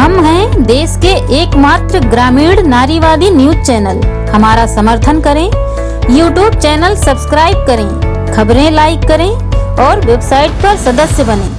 हम हैं देश के एकमात्र ग्रामीण नारीवादी न्यूज चैनल। हमारा समर्थन करें, यूट्यूब चैनल सब्सक्राइब करें, खबरें लाइक करें और वेबसाइट पर सदस्य बनें।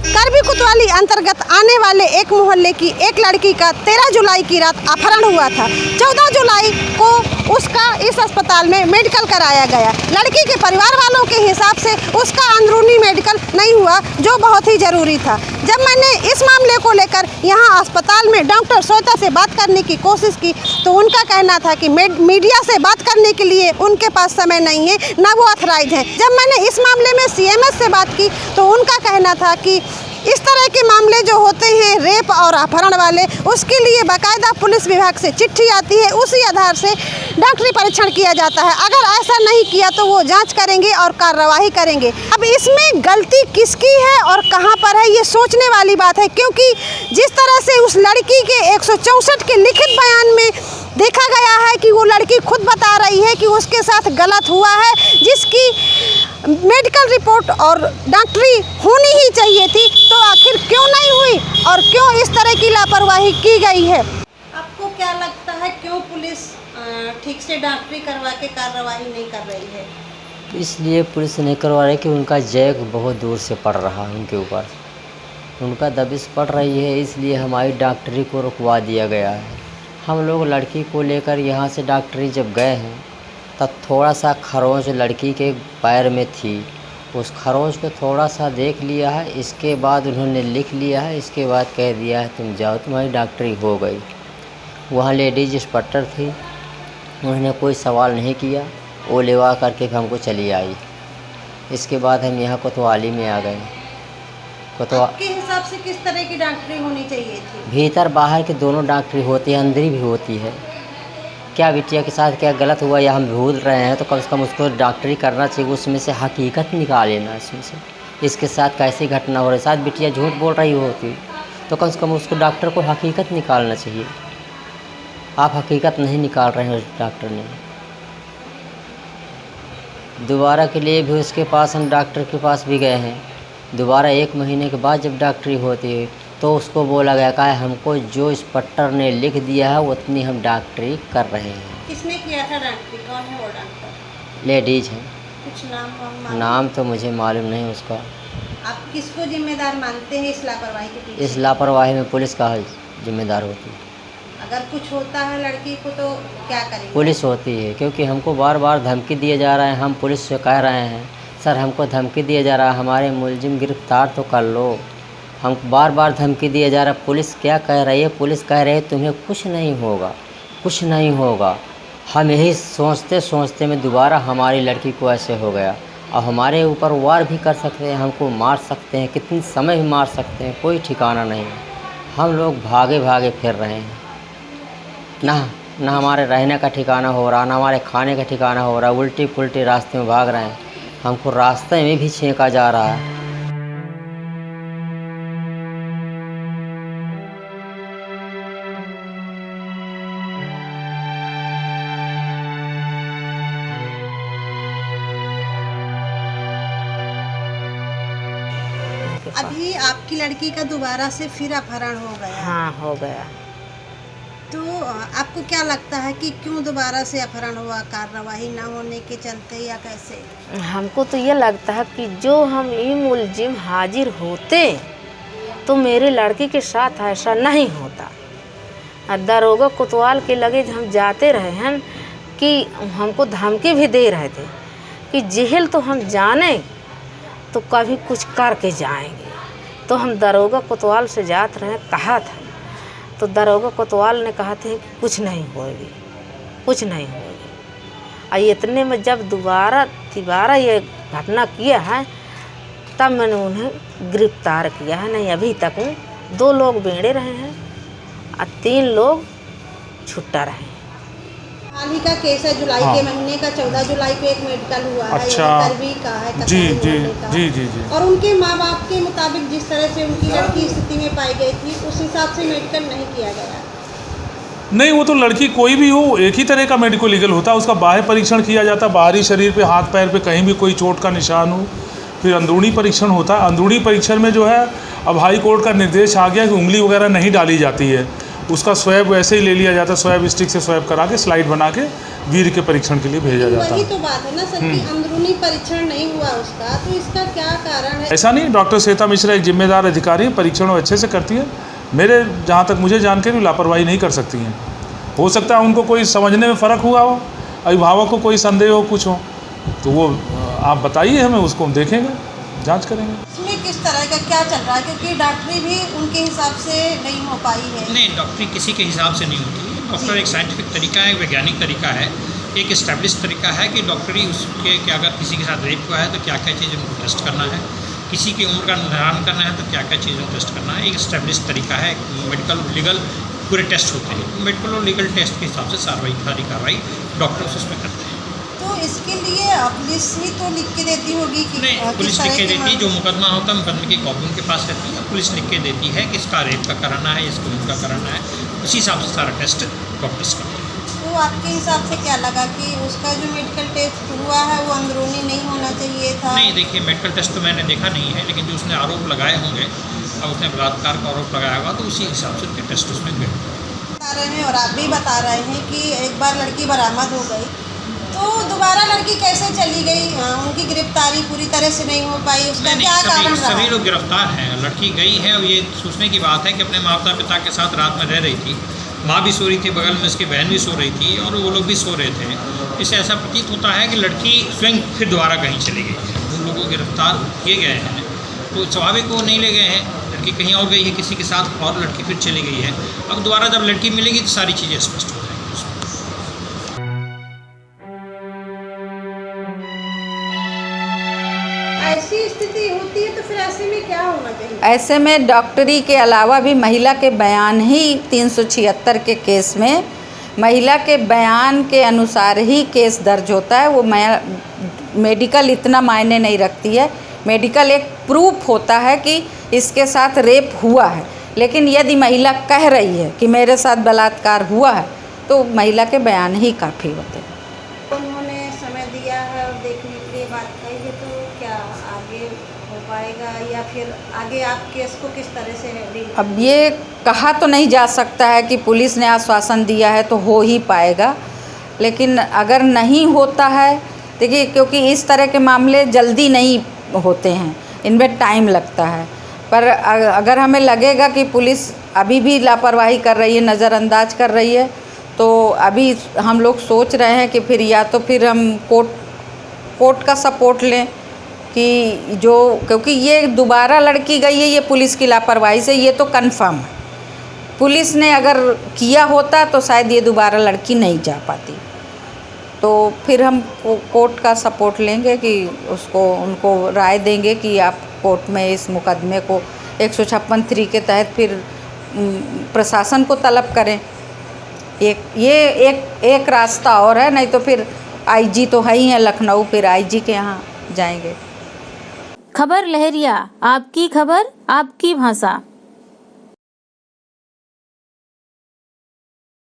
करबी कोतवाली अंतर्गत आने वाले एक मोहल्ले की एक लड़की का 13 जुलाई की रात अपहरण हुआ था। 14 जुलाई को उसका इस अस्पताल में मेडिकल कराया गया। लड़की के परिवार वालों के हिसाब से उसका अंदरूनी मेडिकल नहीं हुआ, जो बहुत ही ज़रूरी था। जब मैंने इस मामले को लेकर यहाँ अस्पताल में डॉक्टर श्वेता से बात करने की कोशिश की तो उनका कहना था कि मीडिया से बात करने के लिए उनके पास समय नहीं है, ना वो ऑथराइज हैं। जब मैंने इस मामले में CMS से बात की तो उनका कहना था कि इस तरह के मामले जो होते हैं रेप और अपहरण वाले, उसके लिए बाकायदा पुलिस विभाग से चिट्ठी आती है, उसी आधार से डॉक्टरी परीक्षण किया जाता है। अगर ऐसा नहीं किया तो वो जांच करेंगे और कार्रवाई करेंगे। अब इसमें गलती किसकी है और कहां पर है, ये सोचने वाली बात है, क्योंकि जिस तरह से उस लड़की के 164 के लिखित बयान में देखा गया है कि वो लड़की खुद बता रही है कि उसके साथ गलत हुआ है, जिसकी मेडिकल रिपोर्ट और डॉक्टरी होनी ही चाहिए थी, तो आखिर क्यों नहीं हुई और क्यों इस तरह की लापरवाही की गई है? आपको क्या लगता है क्यों पुलिस ठीक से डॉक्टरी करवा के कार्रवाई नहीं कर रही है? इसलिए पुलिस नहीं करवा रही कि उनका जैक बहुत दूर से पड़ रहा है, उनके ऊपर उनका दबिश पड़ रही है, इसलिए हमारी डॉक्टरी को रुकवा दिया गया है। हम लोग लड़की को लेकर यहाँ से डॉक्टरी जब गए हैं तब थोड़ा सा खरोंच लड़की के पैर में थी, उस खरोंच को थोड़ा सा देख लिया है, इसके बाद उन्होंने लिख लिया है, इसके बाद कह दिया है तुम जाओ, तुम्हारी डॉक्टरी हो गई। वहाँ लेडीज इंस्पेक्टर थी, उन्होंने कोई सवाल नहीं किया, वो लेवा करके हमको चली आई। इसके बाद हम यहाँ कोतवाली में आ गए। आपके हिसाब से किस तरह की डॉक्टरी होनी चाहिए थी? भीतर बाहर के दोनों डॉक्टरी होती है, अंदरी भी होती है। क्या बिटिया के साथ क्या गलत हुआ या हम भूल रहे हैं तो कम से कम उसको डॉक्टरी करना चाहिए, उसमें से हकीकत निकाल लेना। इसमें से इसके साथ कैसी घटना हो रही, साथ बिटिया झूठ बोल रही होती तो कम से कम उसको डॉक्टर को हकीकत निकालना चाहिए। आप हकीकत नहीं निकाल रहे हैं उस डॉक्टर ने। दोबारा के लिए भी उसके पास हम डॉक्टर के पास भी गए हैं। दोबारा 1 महीने के बाद जब डॉक्टरी होती है तो उसको बोला गया कि हमको जो इंस्पेक्टर ने लिख दिया है उतनी हम डॉक्टरी कर रहे हैं। किसने किया था डॉक्टरी? कौन है वो डॉक्टर? लेडीज हैं। कुछ नाम तो मुझे मालूम नहीं उसका। आप किसको जिम्मेदार मानते हैं इस लापरवाही के पीछे? इस लापरवाही में पुलिस का जिम्मेदार होती है। अगर कुछ होता है लड़की को तो क्या करेंगे? पुलिस होती है, क्योंकि हमको बार बार धमकी दिए जा रहा है। हम पुलिस से कह रहे हैं सर हमको धमकी दिया जा रहा है, हमारे मुलजिम गिरफ्तार तो कर लो। हम बार बार धमकी दिया जा रहा है। पुलिस क्या कह रही है? पुलिस कह रही है तुम्हें कुछ नहीं होगा, कुछ नहीं होगा। हम यही सोचते सोचते में दोबारा हमारी लड़की को ऐसे हो गया। और हमारे ऊपर वार भी कर सकते हैं, हमको मार सकते हैं, कितने समय भी मार सकते हैं, कोई ठिकाना नहीं। हम लोग भागे भागे फिर रहे हैं, ना हमारे रहने का ठिकाना हो रहा, ना हमारे खाने का ठिकाना हो रहा। उल्टी पुल्टी रास्ते में भाग रहे हैं, हमको रास्ते में भी छेका जा रहा है। अभी आपकी लड़की का दोबारा से फिर अपहरण हो गया? हाँ, हो गया। तो आपको क्या लगता है कि क्यों दोबारा से अपहरण हुआ? कार्रवाई ना होने के चलते या कैसे? हमको तो ये लगता है कि जो हम ये मुलजिम हाजिर होते तो मेरे लड़की के साथ ऐसा नहीं होता। दरोगा कोतवाल के लगे हम जाते रहे हैं कि हमको धमकी भी दे रहे थे कि जेल तो हम जाने तो कभी कुछ करके जाएंगे। तो हम दरोगा कोतवाल से जाते रहे, कहा था तो दरोगा कोतवाल ने कहा था कि कुछ नहीं होगी, कुछ नहीं होगी। और इतने में जब दोबारा ये घटना किया है तब मैंने उन्हें गिरफ्तार किया है। नहीं अभी तक 2 लोग बेड़े रहे हैं और 3 लोग छुट्टा रहे हैं। हाल ही का केस है, जुलाई के महीने का 14 जुलाई को एक मेडिकल हुआ है। अच्छा। करबी का है, जी कतई जी होने का। जी जी जी और उनके माँ बाप के मुताबिक जिस तरह से उनकी लड़की स्थिति में पाई गई थी उस हिसाब से मेडिकल नहीं किया गया। नहीं, वो तो लड़की कोई भी हो एक ही तरह का मेडिको लीगल होता है। उसका बाह्य परीक्षण किया जाता है, बाहरी शरीर पे, हाथ पैर पे कहीं भी कोई चोट का निशान हो फिर अंदरूनी परीक्षण होता है। अंदरूनी परीक्षण में जो है अब हाई कोर्ट का निर्देश आ गया कि उंगली वगैरह नहीं डाली जाती है, उसका स्वैब वैसे ही ले लिया जाता है, स्वैब स्टिक से स्वैब करा के स्लाइड बना के वीर के परीक्षण के लिए भेजा जाता वही है। तो बात है ना सर कि अंदरूनी परीक्षण नहीं हुआ उसका, तो इसका क्या कारण है? ऐसा नहीं, डॉक्टर श्वेता मिश्रा एक जिम्मेदार अधिकारी है, परीक्षण वो अच्छे से करती है। मेरे जहाँ तक मुझे जानकारी लापरवाही नहीं कर सकती हैं। हो सकता है उनको कोई समझने में फ़र्क हुआ हो, अभिभावक को कोई संदेह हो, कुछ हो, तो वो आप बताइए हमें, उसको हम देखेंगे, जांच करेंगे। इसमें किस तरह का क्या चल रहा है, क्योंकि डॉक्टरी भी उनके हिसाब से नहीं हो पाई है। नहीं, डॉक्टरी किसी के हिसाब से नहीं होती है। डॉक्टर एक साइंटिफिक तरीका है, वैज्ञानिक तरीका है, एक इस्टेब्लिश तरीका है कि डॉक्टरी उसके कि अगर किसी के साथ रेप हुआ है तो क्या क्या चीज़ उनको टेस्ट करना है, किसी की उम्र का निर्धारण करना है तो क्या क्या चीज़ टेस्ट करना है। एक इस्टेब्लिश तरीका है, मेडिकल लीगल पूरे टेस्ट होते हैं। मेडिकल और लीगल टेस्ट के हिसाब से सारी कार्रवाई डॉक्टर्स उसमें करते हैं। तो इसके लिए पुलिस ही तो लिख के देती होगी कि नहीं, पुलिस लिख के देती है, जो मुकदमा होता है मुकदमे की कॉपी उनके पास रहती है, पुलिस लिख के देती है कि इसका रेप का कराना है, इसको उनका कराना है, उसी हिसाब से सारा टेस्ट डॉक्टर्स करते हैं। तो आपके हिसाब से क्या लगा कि उसका जो मेडिकल टेस्ट हुआ है वो अंदरूनी नहीं होना चाहिए था? नहीं, देखिए मेडिकल टेस्ट तो मैंने देखा नहीं है, लेकिन जो उसने आरोप लगाए होंगे, अब उसने बलात्कार का आरोप लगाया होगा तो उसी हिसाब से उनके टेस्ट उसमें गए बता रहे हैं और आप भी बता रहे हैं कि एक बार लड़की बरामद हो गई तो दोबारा लड़की कैसे चली गई? उनकी गिरफ्तारी पूरी तरह से नहीं हो पाई, उसका क्या कारण रहा? सभी लोग गिरफ्तार हैं। लड़की गई है और ये सोचने की बात है कि अपने माता पिता के साथ रात में रह रही थी, माँ भी सो रही थी, बगल में उसकी बहन भी सो रही थी और वो लोग भी सो रहे थे। इससे ऐसा प्रतीत होता है कि लड़की स्वयं फिर दोबारा कहीं चली गई है। उन लोगों को गिरफ्तार किए गए हैं तो स्वाभाविक वो नहीं ले गए हैं, लड़की कहीं और गई है किसी के साथ और लड़की फिर चली गई है। अब दोबारा जब लड़की मिलेगी तो सारी चीज़ें स्पष्ट हो जाएंगी। ऐसी स्थिति होती है तो फिर ऐसे में क्या होना चाहिए? ऐसे में डॉक्टरी के अलावा भी महिला के बयान ही 376 के केस में महिला के बयान के अनुसार ही केस दर्ज होता है। वो मेडिकल इतना मायने नहीं रखती है। मेडिकल एक प्रूफ होता है कि इसके साथ रेप हुआ है, लेकिन यदि महिला कह रही है कि मेरे साथ बलात्कार हुआ है तो महिला के बयान ही काफ़ी होते हैं। उन्होंने समय दिया है और देखने के लिए बात कही है, तो क्या आगे हो पाएगा या फिर आगे आप केस को किस तरह से डील? अब ये कहा तो नहीं जा सकता है कि पुलिस ने आश्वासन दिया है तो हो ही पाएगा, लेकिन अगर नहीं होता है, देखिए क्योंकि इस तरह के मामले जल्दी नहीं होते हैं, इनमें टाइम लगता है। पर अगर हमें लगेगा कि पुलिस अभी भी लापरवाही कर रही है, नज़रअंदाज कर रही है, तो अभी हम लोग सोच रहे हैं कि फिर या तो फिर हम कोर्ट का सपोर्ट लें कि जो, क्योंकि ये दोबारा लड़की गई है ये पुलिस की लापरवाही से, ये तो कंफर्म है। पुलिस ने अगर किया होता तो शायद ये दोबारा लड़की नहीं जा पाती। तो फिर हम कोर्ट का सपोर्ट लेंगे कि उनको राय देंगे कि आप कोर्ट में इस मुकदमे को 156(3) के तहत फिर प्रशासन को तलब करें। एक रास्ता और है, नहीं तो फिर आईजी तो है ही है लखनऊ, फिर आईजी के यहाँ जाएंगे। खबर लहरिया, आपकी खबर आपकी भाषा।